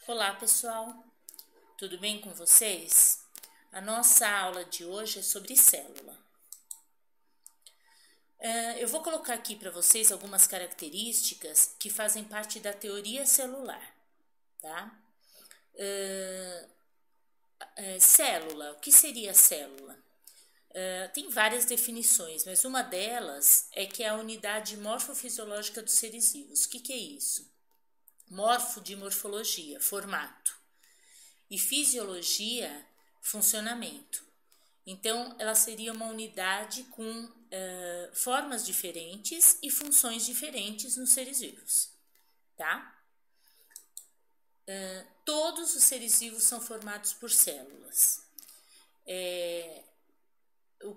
Olá, pessoal, tudo bem com vocês? A nossa aula de hoje é sobre célula. Eu vou colocar aqui para vocês algumas características que fazem parte da teoria celular, tá? Célula, o que seria célula? Tem várias definições, mas uma delas é que é a unidade morfofisiológica dos seres vivos. O que é isso? Morfo de morfologia, formato, e fisiologia, funcionamento. Então, ela seria uma unidade com formas diferentes e funções diferentes nos seres vivos, tá? Todos os seres vivos são formados por células.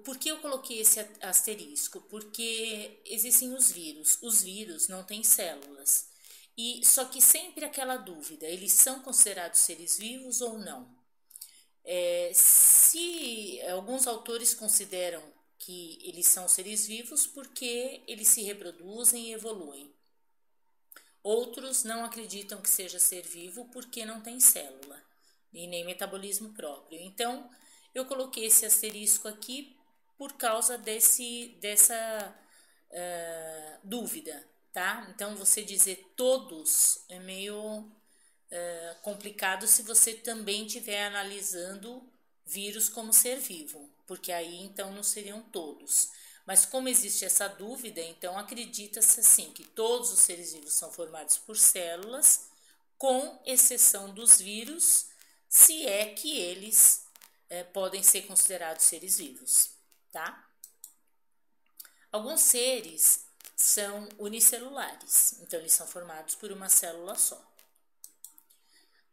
Por que eu coloquei esse asterisco? Porque existem os vírus. Os vírus não têm células. Só que sempre aquela dúvida, eles são considerados seres vivos ou não? Se alguns autores consideram que eles são seres vivos porque eles se reproduzem e evoluem. Outros não acreditam que seja ser vivo porque não tem célula e nem metabolismo próprio. Então, eu coloquei esse asterisco aqui por causa dessa dúvida, tá? Então, você dizer todos é meio complicado se você também estiver analisando vírus como ser vivo, porque aí então não seriam todos. Mas como existe essa dúvida, então acredita-se assim que todos os seres vivos são formados por células, com exceção dos vírus, se é que eles podem ser considerados seres vivos, tá? Alguns seres são unicelulares, então eles são formados por uma célula só.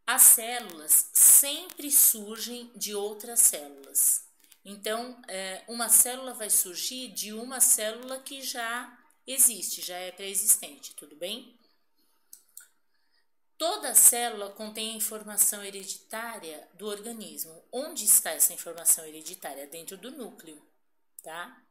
As células sempre surgem de outras células. Então, uma célula vai surgir de uma célula que já existe, já é pré-existente, tudo bem? Toda célula contém a informação hereditária do organismo. Onde está essa informação hereditária? Dentro do núcleo, tá?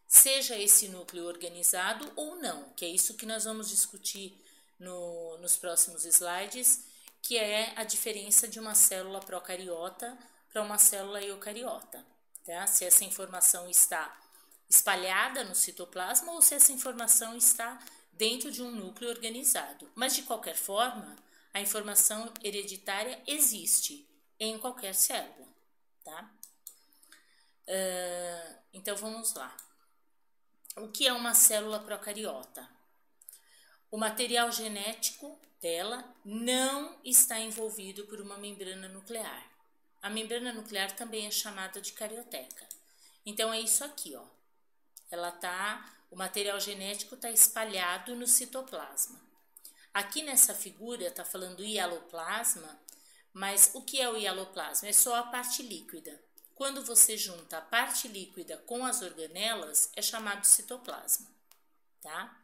Seja esse núcleo organizado ou não, que é isso que nós vamos discutir nos próximos slides, que é a diferença de uma célula procariota para uma célula eucariota, tá? Se essa informação está espalhada no citoplasma ou se essa informação está dentro de um núcleo organizado. Mas, de qualquer forma, a informação hereditária existe em qualquer célula, tá? Então, vamos lá. O que é uma célula procariota? O material genético dela não está envolvido por uma membrana nuclear. A membrana nuclear também é chamada de carioteca. Então, é isso aqui, ó. O material genético está espalhado no citoplasma. Aqui nessa figura está falando hialoplasma, mas o que é o hialoplasma? É só a parte líquida. Quando você junta a parte líquida com as organelas, é chamado citoplasma, tá?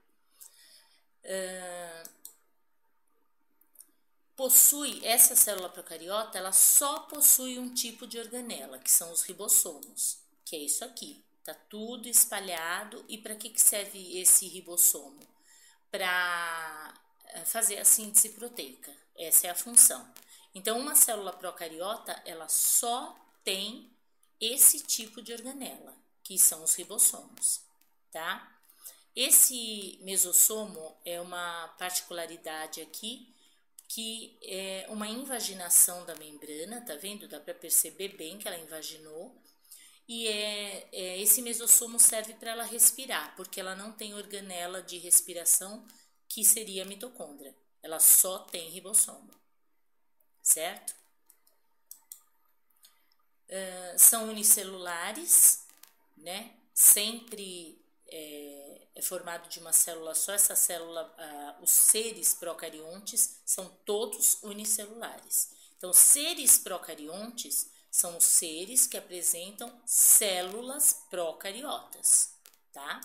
Essa célula procariota, ela só possui um tipo de organela, que são os ribossomos, que é isso aqui. Tá tudo espalhado. E para que serve esse ribossomo? Para fazer a síntese proteica. Essa é a função. Então, uma célula procariota, ela só tem esse tipo de organela, que são os ribossomos, tá? Esse mesossomo é uma particularidade aqui, que é uma invaginação da membrana, tá vendo? Dá para perceber bem que ela invaginou. E esse mesossomo serve para ela respirar, porque ela não tem organela de respiração, que seria a mitocôndria. Ela só tem ribossomo, certo? São unicelulares, né? Sempre é formado de uma célula só. Essa célula, os seres procariontes são todos unicelulares. Então, seres procariontes são os seres que apresentam células procariotas, tá?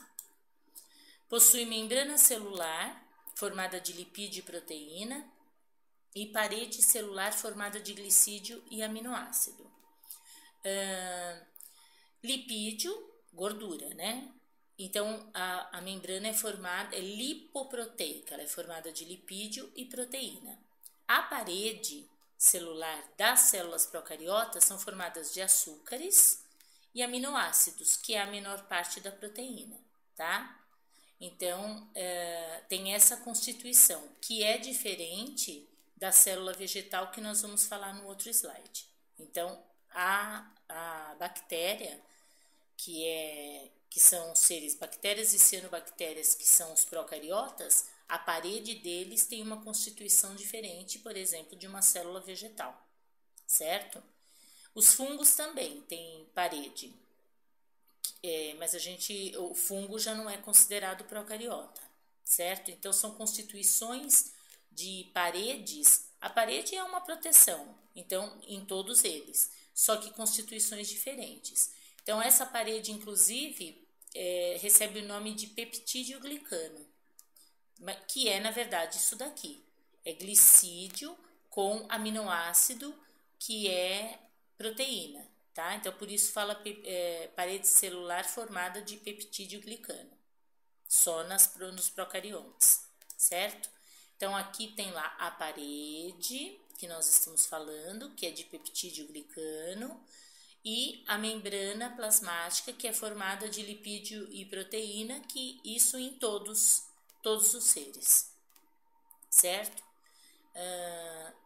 Possui membrana celular formada de lipídio e proteína e parede celular formada de glicídio e aminoácido. Lipídio, gordura, né? Então, a membrana é lipoproteica, ela é formada de lipídio e proteína. A parede celular das células procariotas são formadas de açúcares e aminoácidos, que é a menor parte da proteína, tá? Então, tem essa constituição, que é diferente da célula vegetal que nós vamos falar no outro slide. Então, a bactéria, que são seres bactérias e cianobactérias, que são os procariotas, a parede deles tem uma constituição diferente, por exemplo, de uma célula vegetal, certo? Os fungos também têm parede, mas o fungo já não é considerado procariota, certo? Então, são constituições de paredes. A parede é uma proteção, então, em todos eles, só que constituições diferentes. Então, essa parede, inclusive, recebe o nome de peptídeo glicano, que é, na verdade, isso daqui. É glicídio com aminoácido, que é proteína, tá? Então, por isso fala parede celular formada de peptídeo glicano, só nos procariontes, certo? Então, aqui tem lá a parede, que nós estamos falando, que é de peptídeo glicano, e a membrana plasmática, que é formada de lipídio e proteína, que isso em todos os seres, certo?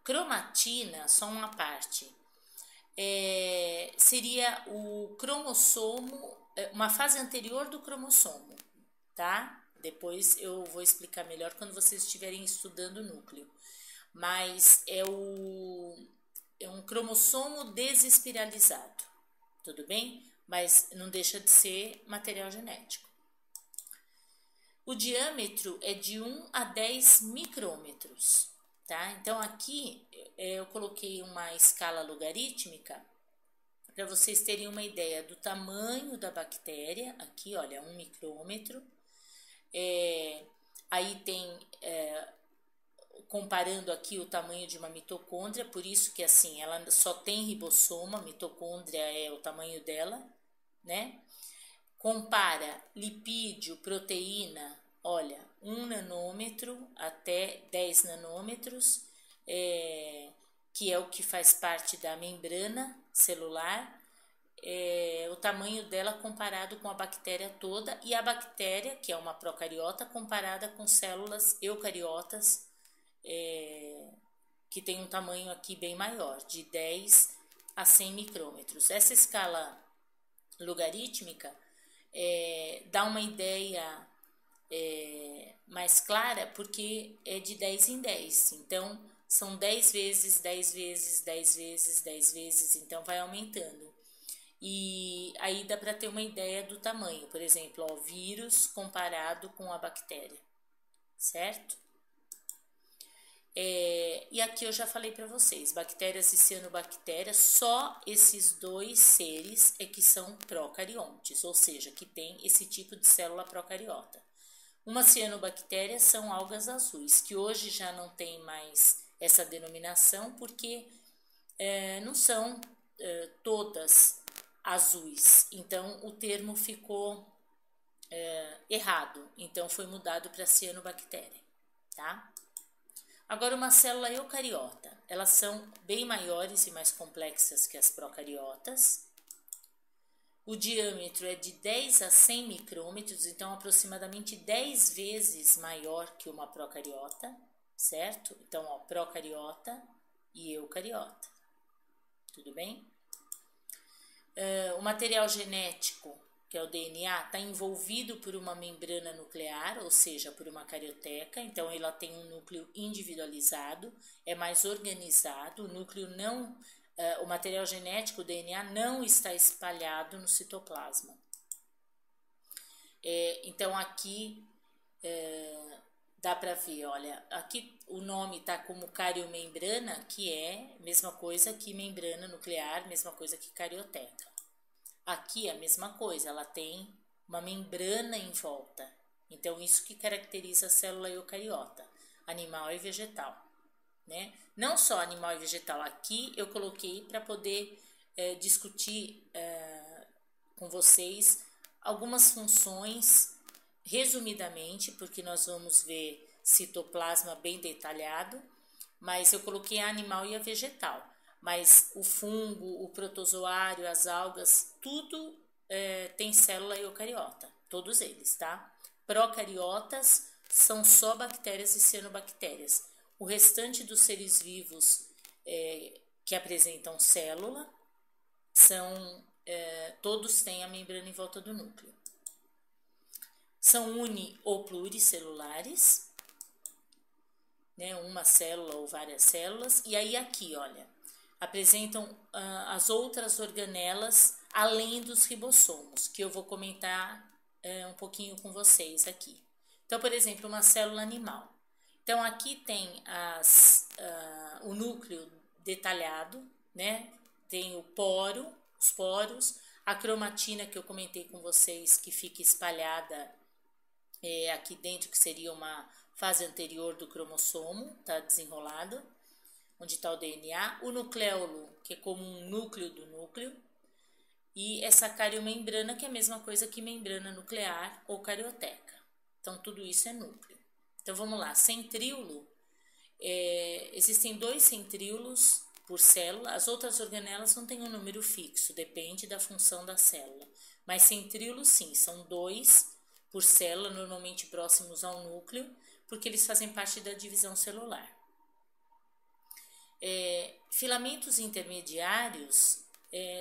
Cromatina, só uma parte, seria o cromossomo, uma fase anterior do cromossomo, tá? Depois eu vou explicar melhor quando vocês estiverem estudando o núcleo. Mas é um cromossomo desespiralizado, tudo bem? Mas não deixa de ser material genético. O diâmetro é de 1 a 10 micrômetros, tá? Então, aqui eu coloquei uma escala logarítmica para vocês terem uma ideia do tamanho da bactéria. Aqui, olha, 1 micrômetro. Aí tem, comparando aqui o tamanho de uma mitocôndria, por isso que assim, ela só tem ribossoma, a mitocôndria é o tamanho dela, né? Compara lipídio, proteína, olha, 1 nanômetro até 10 nanômetros, que é o que faz parte da membrana celular, o tamanho dela comparado com a bactéria toda, e a bactéria, que é uma procariota, comparada com células eucariotas, que tem um tamanho aqui bem maior, de 10 a 100 micrômetros. Essa escala logarítmica dá uma ideia mais clara, porque é de 10 em 10, então são 10 vezes, 10 vezes, 10 vezes, 10 vezes, então vai aumentando. E aí dá para ter uma ideia do tamanho, por exemplo, o vírus comparado com a bactéria, certo? E aqui eu já falei para vocês, bactérias e cianobactérias, só esses dois seres é que são procariontes, ou seja, que tem esse tipo de célula procariota. Uma cianobactéria são algas azuis, que hoje já não tem mais essa denominação, porque não são todas azuis, então o termo ficou errado, então foi mudado para cianobactéria, tá? Agora, uma célula eucariota, elas são bem maiores e mais complexas que as procariotas. O diâmetro é de 10 a 100 micrômetros, então aproximadamente 10 vezes maior que uma procariota, certo? Então, ó, procariota e eucariota, tudo bem? O material genético, que é o DNA, está envolvido por uma membrana nuclear, ou seja, por uma carioteca, então ela tem um núcleo individualizado, é mais organizado, o núcleo não, o material genético, o DNA, não está espalhado no citoplasma. Então aqui dá para ver, olha, aqui o nome está como cariomembrana, que é a mesma coisa que membrana nuclear, mesma coisa que carioteca. Aqui é a mesma coisa, ela tem uma membrana em volta. Então, isso que caracteriza a célula eucariota, animal e vegetal, né? Não só animal e vegetal, aqui eu coloquei para poder discutir com vocês algumas funções, resumidamente, porque nós vamos ver citoplasma bem detalhado, mas eu coloquei a animal e a vegetal. Mas o fungo, o protozoário, as algas, tudo tem célula eucariota, todos eles, tá? Procariotas são só bactérias e cianobactérias. O restante dos seres vivos que apresentam célula todos têm a membrana em volta do núcleo. São uni ou pluricelulares, né? Uma célula ou várias células. E aí aqui, olha, apresentam as outras organelas além dos ribossomos, que eu vou comentar um pouquinho com vocês aqui. Então, por exemplo, uma célula animal. Então, aqui tem o núcleo detalhado, né? Tem os poros, a cromatina que eu comentei com vocês, que fica espalhada aqui dentro, que seria uma fase anterior do cromossomo, tá desenrolado, onde está o DNA, o nucleolo, que é como um núcleo do núcleo, e essa cariomembrana, que é a mesma coisa que membrana nuclear ou carioteca. Então, tudo isso é núcleo. Então, vamos lá, centríolo, existem 2 centríolos por célula, as outras organelas não têm um número fixo, depende da função da célula, mas centríolos sim, são 2 por célula, normalmente próximos ao núcleo, porque eles fazem parte da divisão celular. Filamentos intermediários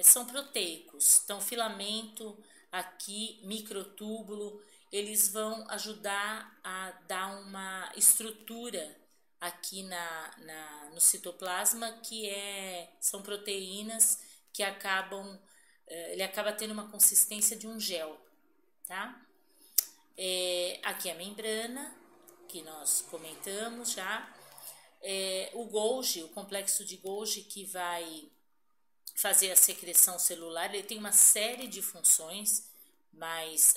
são proteicos, então filamento aqui, microtúbulo, eles vão ajudar a dar uma estrutura aqui no citoplasma, que são proteínas que ele acaba tendo uma consistência de um gel, tá? Aqui a membrana, que nós comentamos já, o Golgi, o complexo de Golgi, que vai fazer a secreção celular, ele tem uma série de funções, mas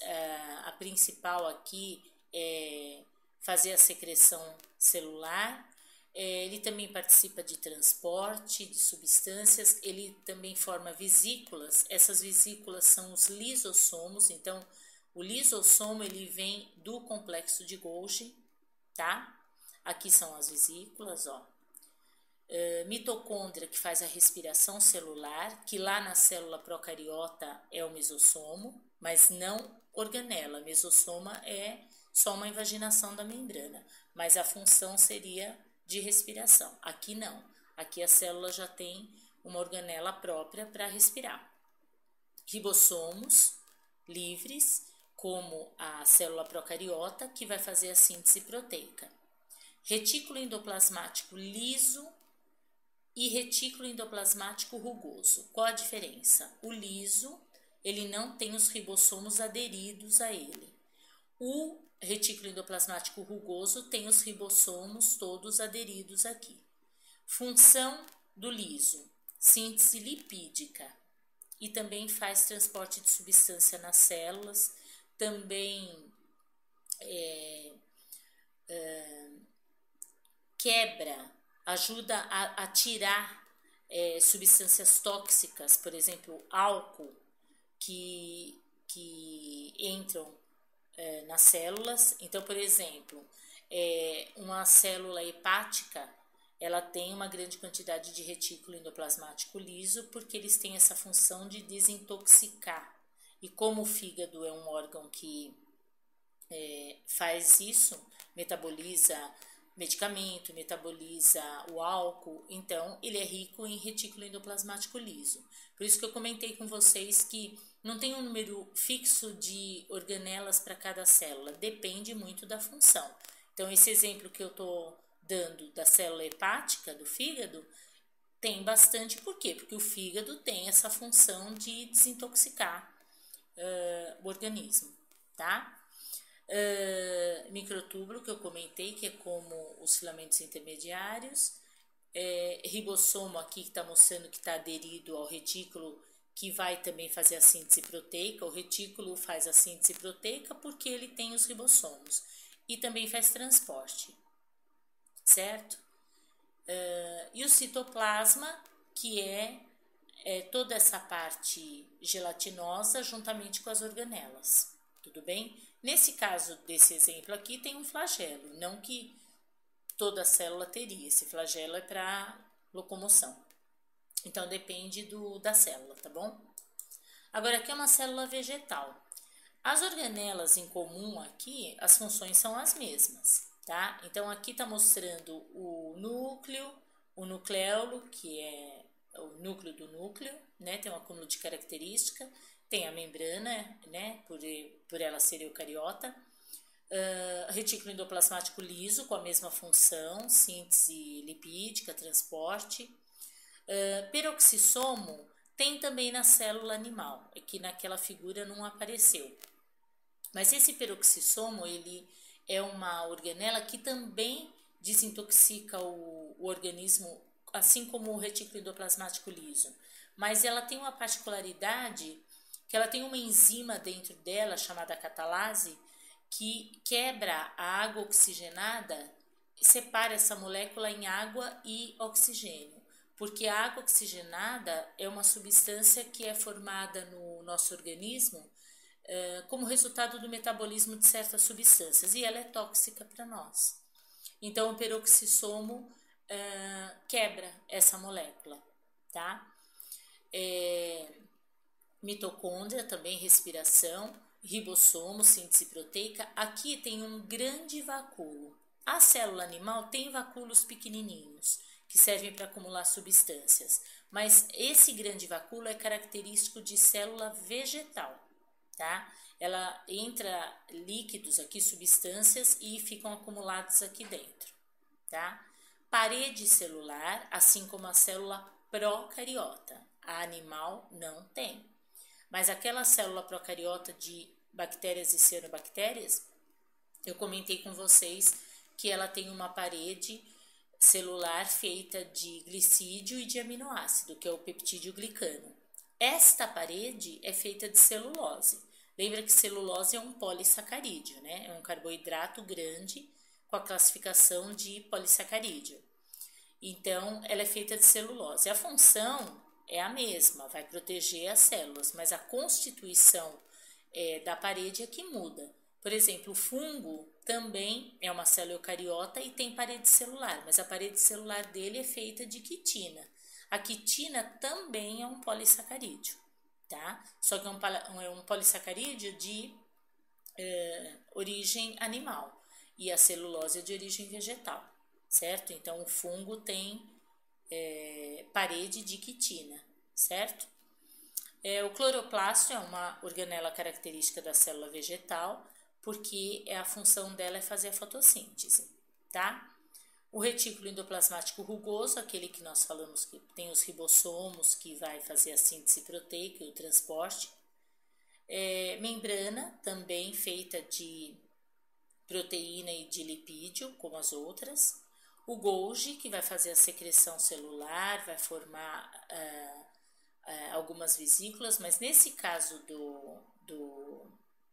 a principal aqui é fazer a secreção celular. Ele também participa de transporte de substâncias, ele também forma vesículas, essas vesículas são os lisossomos, então o lisossomo ele vem do complexo de Golgi, tá? Aqui são as vesículas, ó. Mitocôndria, que faz a respiração celular, que lá na célula procariota é o mesossomo, mas não organela. Mesossoma é só uma invaginação da membrana, mas a função seria de respiração. Aqui não, aqui a célula já tem uma organela própria para respirar. Ribossomos livres, como a célula procariota, que vai fazer a síntese proteica. Retículo endoplasmático liso e retículo endoplasmático rugoso. Qual a diferença? O liso, ele não tem os ribossomos aderidos a ele. O retículo endoplasmático rugoso tem os ribossomos todos aderidos aqui. Função do liso: síntese lipídica, e também faz transporte de substância nas células, também quebra, ajuda a tirar substâncias tóxicas, por exemplo, álcool, que entram nas células. Então, por exemplo, uma célula hepática, ela tem uma grande quantidade de retículo endoplasmático liso, porque eles têm essa função de desintoxicar. E como o fígado é um órgão que faz isso, metaboliza medicamento, metaboliza o álcool, então ele é rico em retículo endoplasmático liso. Por isso que eu comentei com vocês que não tem um número fixo de organelas para cada célula, depende muito da função. Então, esse exemplo que eu estou dando da célula hepática do fígado tem bastante, por quê? Porque o fígado tem essa função de desintoxicar o organismo, tá? Microtúbulo, que eu comentei, que é como os filamentos intermediários. Ribossomo aqui, que está mostrando que está aderido ao retículo, que vai também fazer a síntese proteica. O retículo faz a síntese proteica porque ele tem os ribossomos. E também faz transporte, certo? E o citoplasma, que é toda essa parte gelatinosa juntamente com as organelas, tudo bem? Nesse caso desse exemplo aqui tem um flagelo, não que toda célula teria. Esse flagelo é para locomoção. Então, depende da célula, tá bom? Agora, aqui é uma célula vegetal. As organelas em comum aqui, as funções são as mesmas, tá? Então, aqui está mostrando o núcleo, o nucleolo, que é o núcleo do núcleo, né? Tem um acúmulo de característica, tem a membrana, né? Por ela ser eucariota. Retículo endoplasmático liso, com a mesma função, síntese lipídica, transporte. Peroxissomo tem também na célula animal, é que naquela figura não apareceu. Mas esse peroxissomo, ele é uma organela que também desintoxica o organismo, assim como o retículo endoplasmático liso. Mas ela tem uma particularidade, que ela tem uma enzima dentro dela, chamada catalase, que quebra a água oxigenada, separa essa molécula em água e oxigênio. Porque a água oxigenada é uma substância que é formada no nosso organismo como resultado do metabolismo de certas substâncias, e ela é tóxica para nós. Então, o peroxissomo quebra essa molécula, tá? Mitocôndria, também respiração, ribossomo, síntese proteica. Aqui tem um grande vacúolo. A célula animal tem vacúolos pequenininhos, que servem para acumular substâncias, mas esse grande vacúolo é característico de célula vegetal, tá? Ela entra líquidos aqui, substâncias, e ficam acumulados aqui dentro, tá? Parede celular, assim como a célula procariota. A animal não tem. Mas aquela célula procariota de bactérias e cianobactérias, eu comentei com vocês que ela tem uma parede celular feita de glicídio e de aminoácido, que é o peptídeo glicano. Esta parede é feita de celulose. Lembra que celulose é um polissacarídeo, né? É um carboidrato grande com a classificação de polissacarídeo. Então, ela é feita de celulose. A função é a mesma, vai proteger as células, mas a constituição da parede é que muda. Por exemplo, o fungo também é uma célula eucariota e tem parede celular, mas a parede celular dele é feita de quitina. A quitina também é um polissacarídeo, tá? Só que é um polissacarídeo de origem animal e a celulose é de origem vegetal, certo? Então, o fungo tem parede de quitina, certo? O cloroplasto é uma organela característica da célula vegetal, porque a função dela é fazer a fotossíntese, tá? O retículo endoplasmático rugoso, aquele que nós falamos que tem os ribossomos, que vai fazer a síntese proteica e o transporte. Membrana, também feita de proteína e de lipídio, como as outras. O Golgi, que vai fazer a secreção celular, vai formar algumas vesículas, mas nesse caso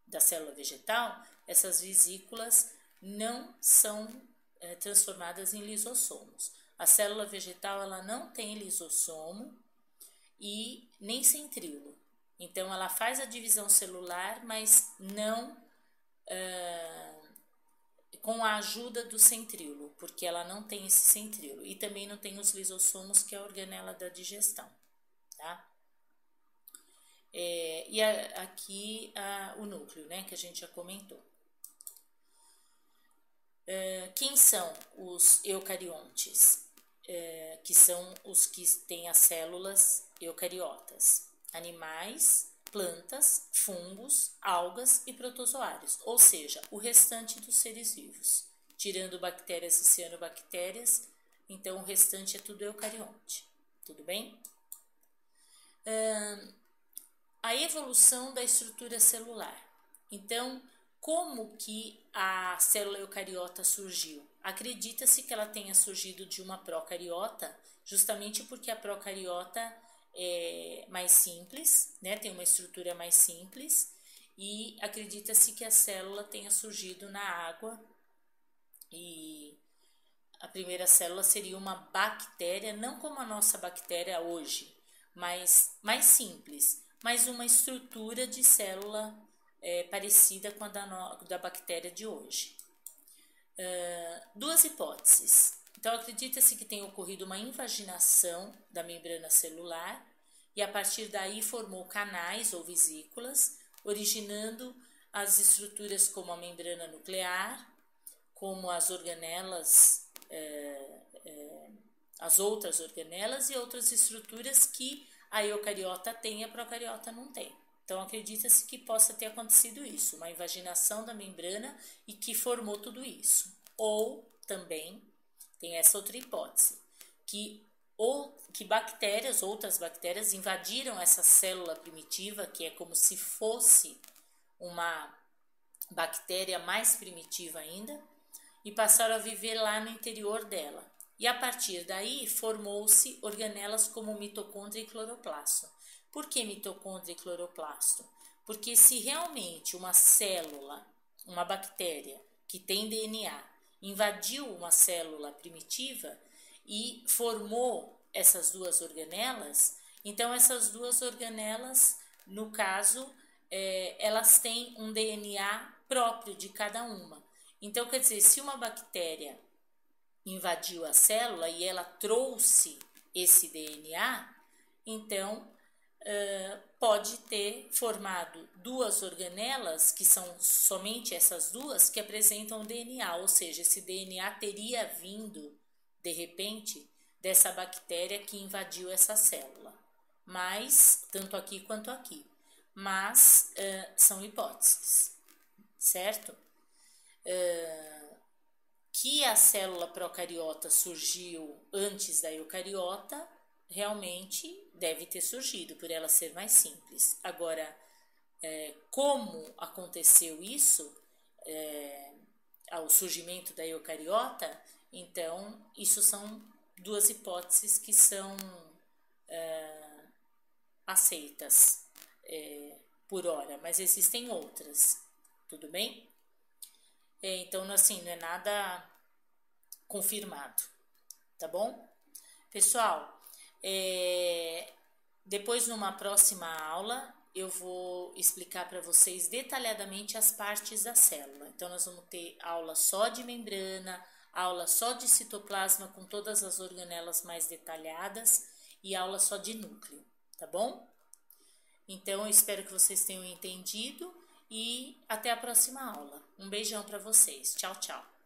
da célula vegetal, essas vesículas não são transformadas em lisossomos. A célula vegetal ela não tem lisossomo e nem centríolo. Então, ela faz a divisão celular, mas não com a ajuda do centríolo, porque ela não tem esse centríolo. E também não tem os lisossomos, que é a organela da digestão, tá? Aqui o núcleo, né, que a gente já comentou. Quem são os eucariontes? Que são os que têm as células eucariotas? Animais, plantas, fungos, algas e protozoários, ou seja, o restante dos seres vivos. Tirando bactérias e cianobactérias, então o restante é tudo eucarionte. Tudo bem? A evolução da estrutura celular. Então, como que a célula eucariota surgiu? Acredita-se que ela tenha surgido de uma procariota, justamente porque a procariota é mais simples, né? Tem uma estrutura mais simples, e acredita-se que a célula tenha surgido na água, e a primeira célula seria uma bactéria, não como a nossa bactéria hoje, mas mais simples, mas uma estrutura de célula parecida com a da bactéria de hoje. Duas hipóteses. Então, acredita-se que tenha ocorrido uma invaginação da membrana celular e a partir daí formou canais ou vesículas, originando as estruturas como a membrana nuclear, como as organelas, as outras organelas e outras estruturas que a eucariota tem e a procariota não tem. Então, acredita-se que possa ter acontecido isso, uma invaginação da membrana e que formou tudo isso. Ou também tem essa outra hipótese, que bactérias, outras bactérias, invadiram essa célula primitiva, que é como se fosse uma bactéria mais primitiva ainda, e passaram a viver lá no interior dela. E a partir daí formou-se organelas como mitocôndria e cloroplasto. Por que mitocôndria e cloroplasto? Porque se realmente uma célula, uma bactéria que tem DNA, invadiu uma célula primitiva e formou essas duas organelas, então essas duas organelas, no caso, elas têm um DNA próprio de cada uma. Então, quer dizer, se uma bactéria invadiu a célula e ela trouxe esse DNA, então pode ter formado duas organelas, que são somente essas duas, que apresentam DNA, ou seja, esse DNA teria vindo, de repente, dessa bactéria que invadiu essa célula. Mas, tanto aqui quanto aqui. Mas são hipóteses, certo? Que a célula procariota surgiu antes da eucariota, realmente deve ter surgido, por ela ser mais simples. Agora, como aconteceu isso, ao surgimento da eucariota, então, isso são duas hipóteses que são aceitas por hora, mas existem outras, tudo bem? Então, assim, não é nada confirmado, tá bom? Pessoal, depois numa próxima aula eu vou explicar para vocês detalhadamente as partes da célula. Então, nós vamos ter aula só de membrana, aula só de citoplasma com todas as organelas mais detalhadas e aula só de núcleo, tá bom? Então, eu espero que vocês tenham entendido e até a próxima aula. Um beijão para vocês. Tchau, tchau.